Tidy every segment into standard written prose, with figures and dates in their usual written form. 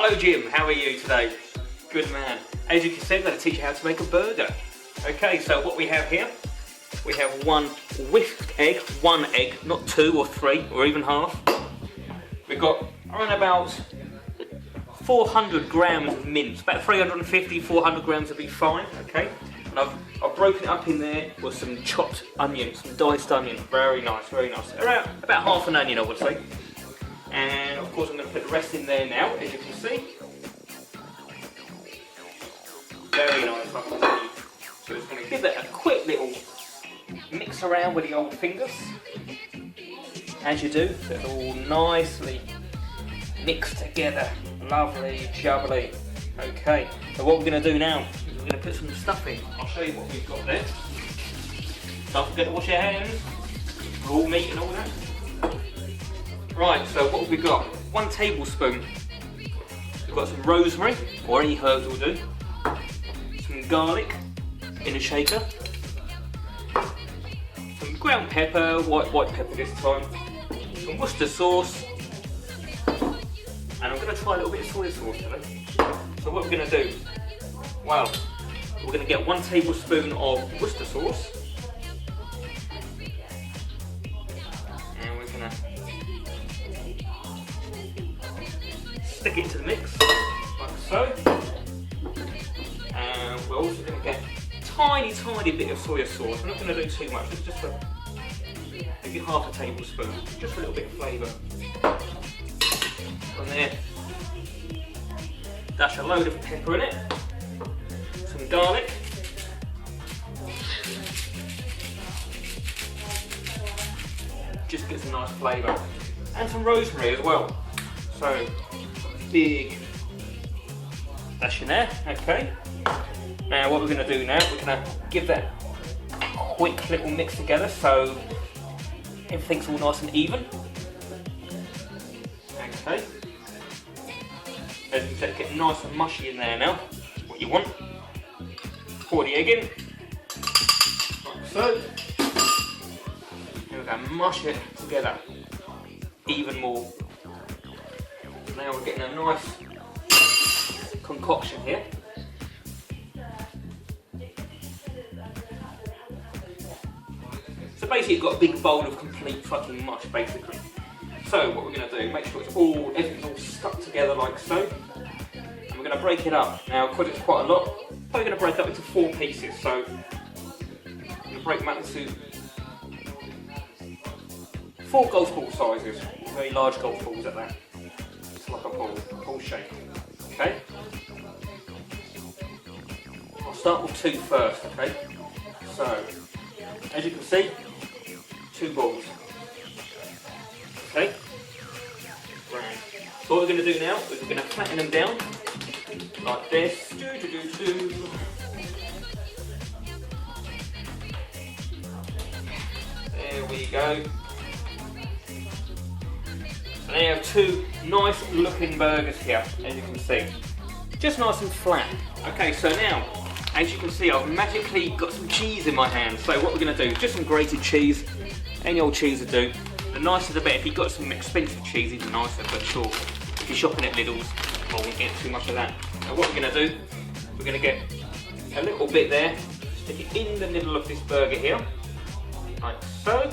Hello Jim, how are you today? Good man. As you can see, I'm going to teach you how to make a burger. Okay, so what we have here, we have one whisked egg, one egg, not two or three or even half. We've got around about 400 grams of mince, about 350, 400 grams would be fine, okay? And I've broken it up in there with some chopped onions, some diced onion, very nice, very nice. Around about half an onion I would say. And of course I'm going to put the rest in there now, as you can see. Very nice, I can tell you. So it's going to give that a quick little mix around with the old fingers, as you do, so it's all nicely mixed together, lovely, jubbly. Okay, so what we're going to do now is we're going to put some stuff in. I'll show you what we've got there. Don't forget to wash your hands, raw meat and all that. Right, so what have we got? 1 tablespoon. We've got some rosemary, or any herbs will do. Some garlic in a shaker. Some ground pepper, white pepper this time. Some Worcester sauce. And I'm going to try a little bit of soy sauce today. So what we're going to do, well, we're going to get 1 tablespoon of Worcester sauce. And we're going to stick it into the mix, like so. And we're also going to get a tiny bit of soy sauce. I'm not going to do too much, just for maybe half a tablespoon, just for a little bit of flavour. From there, dash a load of pepper in it, some garlic, just gets a nice flavour, and some rosemary as well. So, big dash in there, okay. Now what we're going to do now, we're going to give that a quick little mix together so everything's all nice and even. Okay. As you can see, get nice and mushy in there now, what you want. Pour the egg in, like so. And we're going to mush it together even more. Now we're getting a nice concoction here. So basically you've got a big bowl of complete fucking mush basically. So what we're going to do, make sure everything's all stuck together like so. And we're going to break it up. Now because it's quite a lot, I'm going to break it up into 4 pieces. So I'm going to break them up into 4 golf ball sizes, very large golf balls at that. It's like a ball shape. Okay? I'll start with 2 first, okay? So, as you can see, 2 balls. Okay? Right. So what we're going to do now is we're going to flatten them down like this. There we go. So now you have 2 nice looking burgers here, as you can see. Just nice and flat. Okay, so now, as you can see, I've magically got some cheese in my hand. So what we're going to do, just some grated cheese. Any old cheese will do. The nicer the better. If you've got some expensive cheese, even nicer, but sure, if you're shopping at Lidl's, I won't get too much of that. Now what we're going to do, we're going to get a little bit there, stick it in the middle of this burger here, like so.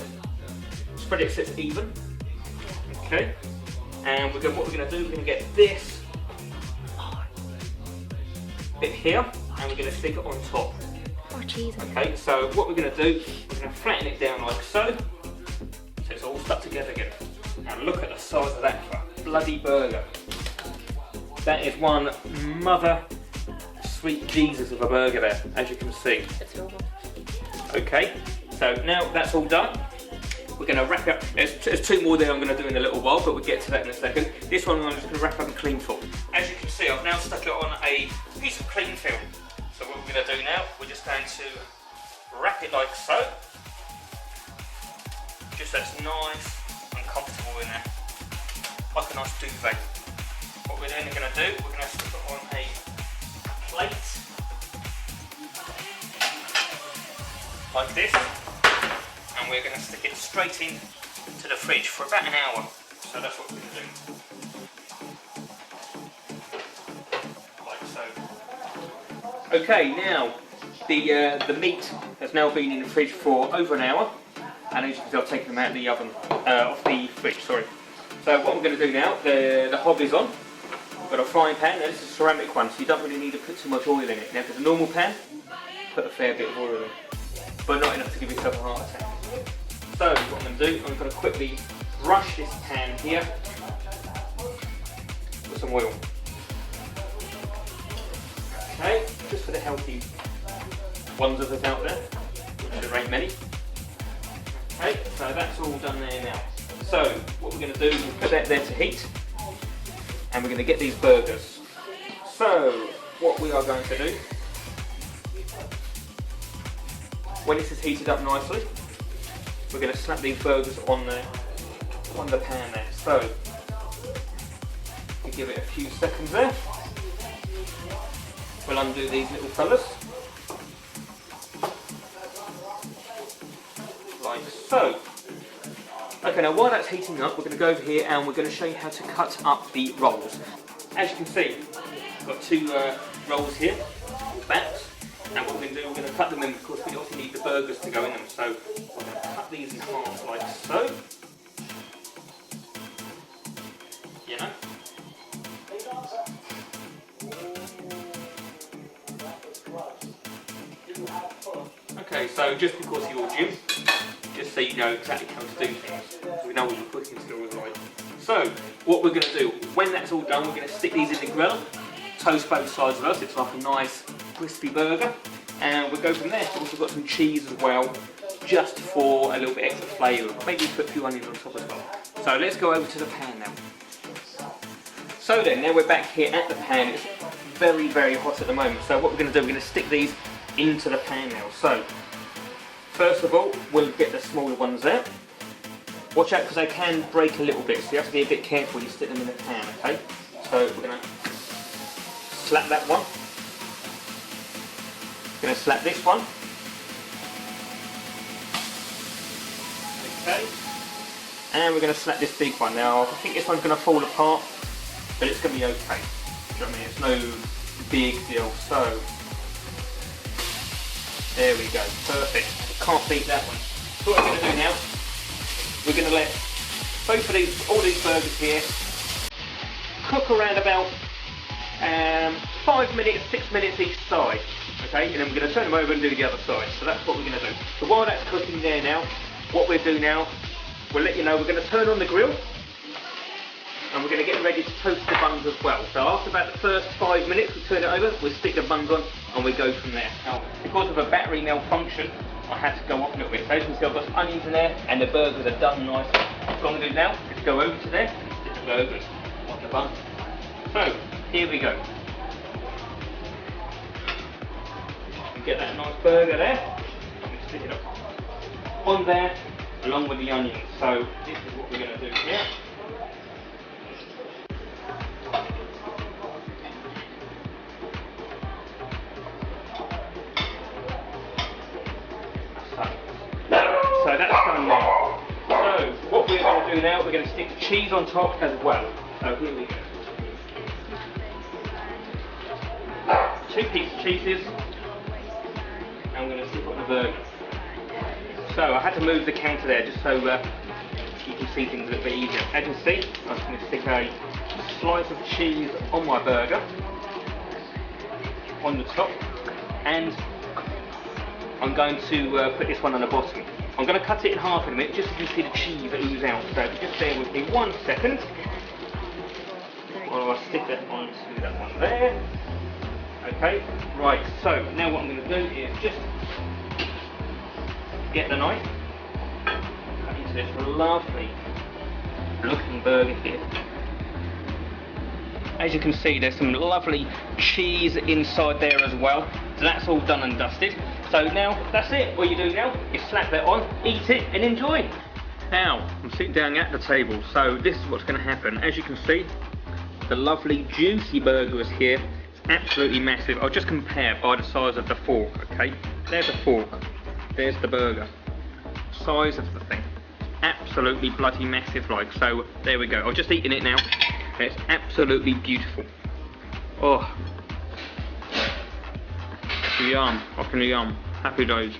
Spread it so it's even. Okay, and what we're going to do, we're going to get this bit here, and we're going to stick it on top. Oh, cheese. Okay, so what we're going to do, we're going to flatten it down like so, so it's all stuck together again. Now look at the size of that bloody burger. That is one mother sweet Jesus of a burger there, as you can see. It's real good. Okay, so now that's all done. We're going to wrap it up. There's 2 more there I'm going to do in a little while, but we'll get to that in a second. This one I'm just going to wrap up in cling film. As you can see, I've now stuck it on a piece of cling film. So what we're going to do now, we're just going to wrap it like so. Just so it's nice and comfortable in there. Like a nice duvet. What we're then going to do, we're going to stick it on a plate. Like this. And we're going to stick it straight in to the fridge for about an hour. So that's what we're going to do. Okay, now the meat has now been in the fridge for over an hour, and as you can see, I've taken them out of the oven, off the fridge. Sorry. So what I'm going to do now, the hob is on. I've got a frying pan. Now this is a ceramic one, so you don't really need to put too much oil in it. Now if it's a normal pan, put a fair bit of oil in, but not enough to give yourself a heart attack. So what I'm going to do, I'm going to quickly brush this pan here with some oil. Okay, just for the healthy ones of us out there, which there ain't many. Okay, so that's all done there now. So what we're going to do is put that there to heat, and we're going to get these burgers. So what we are going to do, when this is heated up nicely, we're going to slap these burgers on the pan there. So we give it a few seconds there. We'll undo these little fellas, like so. Okay, now while that's heating up, we're going to go over here and we're going to show you how to cut up the rolls. As you can see, I've got two rolls here, bats, and what we're going to do, we're going to cut them in. Of course, we also need the burgers to go in them, so we're going to cut these in half like so. You know? Okay, so just because of your gym, just so you know exactly how to do things, we know what your cooking skills are like. So, what we're going to do, when that's all done, we're going to stick these in the grill, toast both sides of us, it's like a nice crispy burger, and we'll go from there. We've also got some cheese as well, just for a little bit extra flavour, maybe put a few onions on top as well. So let's go over to the pan now. So then, now we're back here at the pan, it's very, very hot at the moment, so what we're going to do, we're going to stick these into the pan now. So, first of all, we'll get the smaller ones there. Watch out because they can break a little bit, so you have to be a bit careful when you stick them in the pan, okay? So we're going to slap that one. We're going to slap this one. Okay. And we're going to slap this big one. Now, I think this one's going to fall apart, but it's going to be okay. You know what I mean? It's no big deal. So, there we go. Perfect. Can't beat that one. So what we're going to do now, we're going to let both of all these burgers here cook around about 5 minutes, 6 minutes each side. Okay, and then we're going to turn them over and do the other side. So that's what we're going to do. So while that's cooking there now, what we'll do now, we'll let you know, we're going to turn on the grill and we're going to get ready to toast the buns as well. So after about the first 5 minutes, we turn it over, we'll stick the buns on and we go from there. Now, because of a battery malfunction, I had to go off a little bit. So as you can see, I've got some onions in there and the burgers are done nicely. What I'm going to do now is go over to there, stick the burgers on the bun. So, here we go. Get that nice burger there, and stick it up on there, along with the onions. So, this is what we're going to do here. So that's done now. So what we're going to do now, we're going to stick the cheese on top as well. So here we go. 2 pieces of cheeses, and I'm going to stick it on the burger. So I had to move the counter there just so you can see things a little bit easier. As you can see, I'm going to stick a slice of cheese on my burger, on the top, and I'm going to put this one on the bottom. I'm going to cut it in half in a minute, just so you can see the cheese ooze out. So if you just bear with me 1 second, while I stick that onto that one there. Okay, right, so now what I'm going to do is just get the knife, cut into this lovely looking burger here. As you can see, there's some lovely cheese inside there as well. So that's all done and dusted. So now, that's it. What you do now is slap that on, eat it and enjoy. Now, I'm sitting down at the table, so this is what's going to happen. As you can see, the lovely juicy burger is here. It's absolutely massive. I'll just compare by the size of the fork, okay? There's a fork, there's the burger. Size of the thing. Absolutely bloody massive like. So, there we go. I'm just eating it now. It's absolutely beautiful. Oh. Yum. I can yum. Happy days.